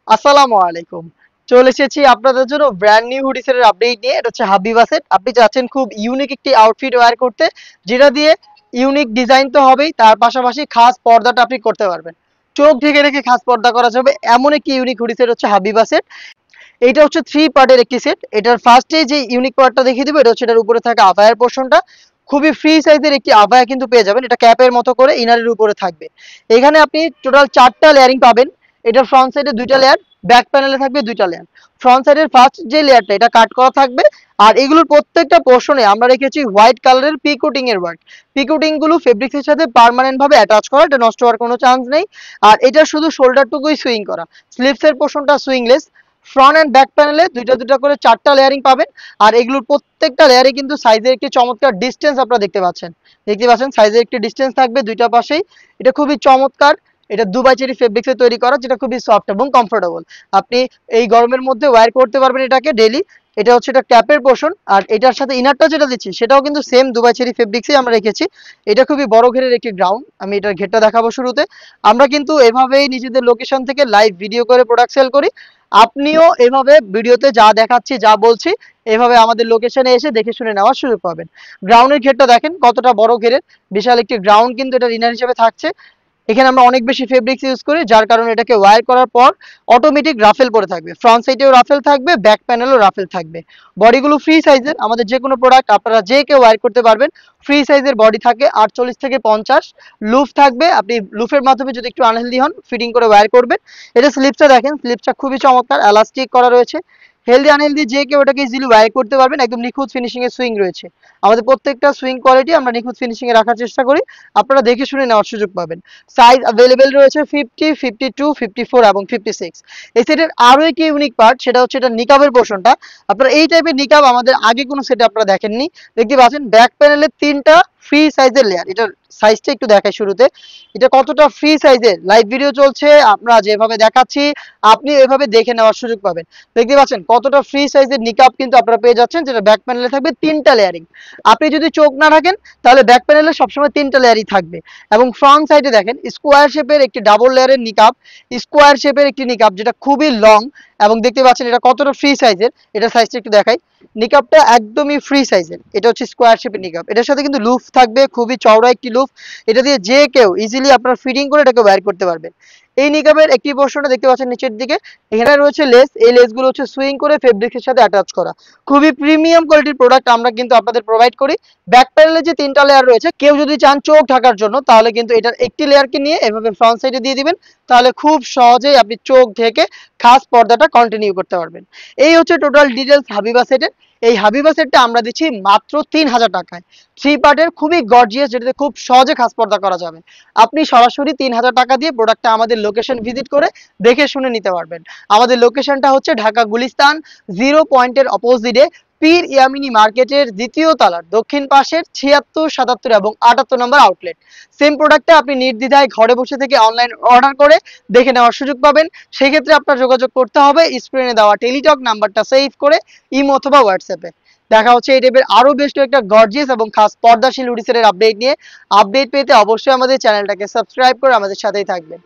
আসসালামু আলাইকুম। চলে এসেছি আপনাদের জন্য ব্র্যান্ড নিউ হুডিসের আপডেট নিয়ে। এটা হচ্ছে হাবিবা সেট। আপনি চাচ্ছেন খুব ইউনিক একটি আউটফিট ওয়্যার করতে, যেটা দিয়ে ইউনিক ডিজাইন তো হবেই, তার পাশাপাশি খাস পর্দাটা আপনি করতে পারবেন। চোখ ঢেকে রেখে খাস পর্দা করা যাবে এমন একটি ইউনিক হুডি সেট হচ্ছে হাবিবা সেট। এইটা হচ্ছে 3 পার্টের একটি সেট। এটার ফার্স্টে যে ইউনিক পার্টটা দেখিয়ে দিব, এটা হচ্ছে এটার উপরে থাকা আভায়ার পোর্শনটা। খুবই ফ্রি সাইজের একটি আভায়া কিন্তু পেয়ে যাবেন। এটা ক্যাপের মতো করে ইনারের উপরে থাকবে। এখানে আপনি টোটাল 4টা লেয়ারিং পাবেন। এটার ফ্রন্ট সাইডে 2টা লেয়ার, ব্যাক প্যানেলে থাকবে 2টা লেয়ার। ফ্রন্ট সাইডের ফার্স্ট যে লেয়ারটা এটা কাট করা থাকবে। আর এগুলোর প্রত্যেকটা পোর্শনে আমরা রেখেছি হোয়াইট কালারের পিকোটিং এর ওয়ার্ক। পিকোটিং গুলো ফেব্রিক্সের সাথে পার্মানেন্ট ভাবে অ্যাটাচ করা, এটা নষ্ট হওয়ার কোনো চান্স নেই। আর এটা শুধু শোল্ডারটুকুই সুইং করা, স্লিভসের পোর্শনটা সুইংলেস। ফ্রন্ট এন্ড ব্যাক প্যানেলে দুইটা দুইটা করে 4টা লেয়ারিং পাবেন। আর এগুলোর প্রত্যেকটা লেয়ারে কিন্তু সাইজের একটি চমৎকার ডিসটেন্স আপনারা দেখতে পাচ্ছেন সাইজের একটি ডিসটেন্স থাকবে দুইটা পাশেই। এটা খুবই চমৎকার। এটা দুবাই চেরি ফেব্রিক্সে তৈরি করা, যেটা খুবই সফট এবং কমফোর্টেবল। আপনি এই গরমের মধ্যে ওয়্যার করতে পারবেন এটাকে ডেইলি। এটা হচ্ছে এটা ক্যাপের পোর্শন। আর এটার সাথে ইনারটা যেটা দিচ্ছি সেটাও কিন্তু সেম দুবাই চেরি ফেব্রিক্সে আমরা রেখেছি। এটা খুবই বড় ঘেরের একটি গ্রাউন্ড, আমি এটার ঘেরটা দেখাবো শুরুতে। আমরা কিন্তু এভাবেই নিজেদের লোকেশন থেকে লাইভ ভিডিও করে প্রোডাক্ট সেল করি। আপনিও এভাবে ভিডিওতে যা দেখাচ্ছি যা বলছি এভাবে আমাদের লোকেশনে এসে দেখে শুনে নেওয়ার সুযোগ পাবেন। গ্রাউন্ডের ঘেরটা দেখেন কতটা বড় ঘেরের, বিশাল একটি গ্রাউন্ড কিন্তু এটা ইনার হিসেবে থাকছে। এখানে আমরা অনেক বেশি ফেব্রিক্স ইউজ করি, যার কারণে এটাকে ওয়্যার করার পর অটোমেটিক রাফেল পরে থাকবে। ফ্রন্ট সাইডেও রাফেল থাকবে, ব্যাক প্যানেলও রাফেল থাকবে। বডিগুলো ফ্রি সাইজের, আমাদের যে কোনো প্রোডাক্ট আপনারা যে কেউ ওয়্যার করতে পারবেন। ফ্রি সাইজের বডি থাকে 48 থেকে 50। লুফ থাকবে, আপনি লুফের মাধ্যমে যদি একটু আনহেলদি হন ফিটিং করে ওয়্যার করবেন। এটা স্লিপসটা দেখেন, স্লিপসটা খুবই চমৎকার, এলাস্টিক করা রয়েছে। হেলদি আনহেলদি যে কেউ এটাকে ইজিলি ওয়্যার করতে পারবেন। একদম নিখুঁত ফিনিশিং এর সুইং রয়েছে। আমাদের প্রত্যেকটা সুইং কোয়ালিটি আমরা নিখুঁত ফিনিশিং এ রাখার চেষ্টা করি, আপনারা দেখে শুনে নেওয়ার সুযোগ পাবেন। সাইজ অ্যাভেলেবেল রয়েছে 50, 52, 54 এবং 56। এই সেটের আরো একটি ইউনিক পার্ট, সেটা হচ্ছে এটা নিকাবের পোর্শনটা। আপনারা এই টাইপের নিকাব আমাদের আগে কোনো সেটে আপনারা দেখেননি। দেখতে পাচ্ছেন ব্যাক প্যানেলে 3টা ফ্রি সাইজের লেয়ার। এটার সাইজটা একটু দেখাই শুরুতে, এটা কতটা ফ্রি সাইজের। লাইভ ভিডিও চলছে, আমরা যেভাবে দেখাচ্ছি আপনি এভাবে দেখে নেওয়ার সুযোগ পাবেন। দেখতে পাচ্ছেন কতটা ফ্রি সাইজের নিকাব কিন্তু আপনারা পেয়ে যাচ্ছেন, যেটা ব্যাক প্যানেলে থাকবে 3টা লেয়ারিং। আপনি যদি চোখ না রাখেন তাহলে ব্যাক প্যানেলে সবসময় 3টা লেয়ারই থাকবে। এবং ফ্রন্ট সাইডে দেখেন স্কোয়ার শেপের একটি ডাবল লেয়ারের নিকাব, স্কোয়ার শেপের একটি নিকাব যেটা খুবই লং। এবং দেখতে পাচ্ছেন এটা কতটা ফ্রি সাইজের, এটা সাইজটা একটু দেখাই। নিকাবটা একদমই ফ্রি সাইজের, এটা হচ্ছে স্কোয়ার শেপের নিকাব। এটার সাথে কিন্তু লুফ থাকবে, খুবই চওড়া একটি লুফ। এটা দিয়ে যে কেউ ইজিলি আপনার ফিটিং করে এটাকে ওয়্যার করতে পারবেন। এই নিকাবের একটি পোর্শনটা দেখতে পাচ্ছেন নিচের দিকে, এখানে রয়েছে লেস। এই লেসগুলো হচ্ছে সুইং করে ফেব্রিক্সের সাথে অ্যাটাচ করা। খুবই প্রিমিয়াম কোয়ালিটির প্রোডাক্ট আমরা কিন্তু আপনাদের প্রোভাইড করি। ব্যাক প্যানেলে যে 3টা লেয়ার রয়েছে, কেউ যদি চান চোখ ঢাকার জন্য তাহলে কিন্তু এটার একটি লেয়ারকে নিয়ে এভাবে ফ্রন্ট সাইডে দিয়ে দিবেন, তাহলে খুব সহজেই আপনি চোখ ঢেকে খাস পর্দাটা কন্টিনিউ করতে পারবেন। এই হচ্ছে টোটাল ডিটেলস হাবিবা সেটের। এই হাবিবা সেটটা আমরা দিচ্ছি মাত্র 3000 টাকায়। 3 পার্টের খুবই গর্জিয়াস, যেটাতে খুব সহজে খাস পর্দা করা যাবে। আপনি সরাসরি 3000 টাকা দিয়ে প্রোডাক্টটা আমাদের লোকেশন ভিজিট করে দেখে শুনে নিতে পারবেন। আমাদের লোকেশনটা হচ্ছে ঢাকা গুলিস্তান 0 পয়েন্টের অপোজিটে পীর ইয়ামিনী মার্কেটের দ্বিতীয় তলার দক্ষিণ পাশের 76, 77 এবং 78 নম্বর আউটলেট। সেম প্রোডাক্টটা আপনি নির্দ্বিধায় ঘরে বসে থেকে অনলাইন অর্ডার করে দেখে নেওয়ার সুযোগ পাবেন। সেক্ষেত্রে আপনার যোগাযোগ করতে হবে স্ক্রিনে দেওয়া টেলিটক নাম্বারটা সেভ করে ইমো অথবা হোয়াটসঅ্যাপে। দেখা হচ্ছে এই টাইপের আরো বেশ কয়েকটা গর্জিয়াস এবং খাস পর্দাশীল হুডিসের আপডেট নিয়ে। আপডেট পেতে অবশ্যই আমাদের চ্যানেলটাকে সাবস্ক্রাইব করে আমাদের সাথেই থাকবেন।